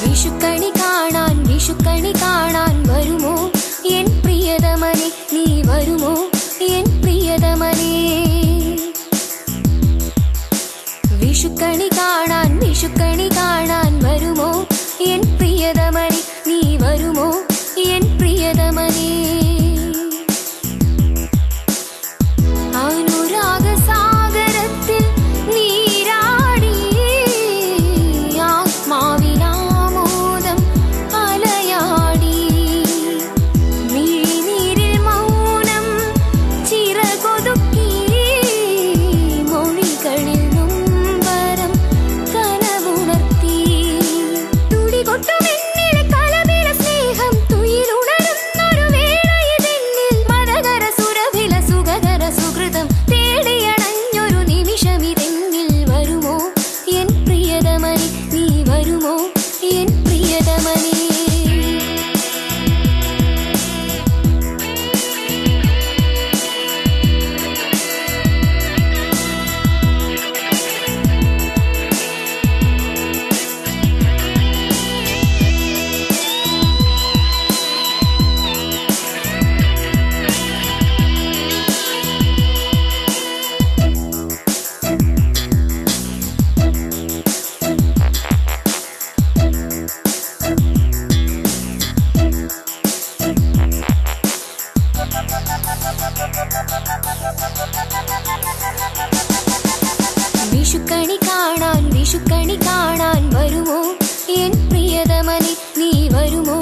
വിഷുക്കണി കാണാൻ വരുമോ എൻ പ്രിയതമനെ, നീ വരുമോ എൻ പ്രിയതമനെ. വിഷുക്കണി കാണാൻ വരുമോ എൻ പ്രിയതമനെ, നീ വരുമോ എൻ പ്രിയതമനെ. അനുരാഗസാഗരത്തിൽ നീരാടി ആത്മാവിനാമോദം അലയാടി. മിഴിനീരിൽ മൗനം ചിറകൊതുക്കി, മൊഴികളിൽ നൊമ്പരം കനവുണർത്തി. തുടികൊട്ടുമെന്നിലെ കലപില സ്നേഹം തുയിലുണരുന്നൊരു വേളയിതെന്നിൽ. മതകര സുരഭില സുഖകര സുഹൃതം തേടിയണഞ്ഞൊരു നിമിഷമിതെന്നിൽ. വരുമോ എൻ പ്രിയതമനെ, നീ വരുമോ എൻ പ്രിയതമനെ. വിഷുക്കണി കാണാൻ വരുമോ എൻ പ്രിയതമനെ, നീ വരുമോ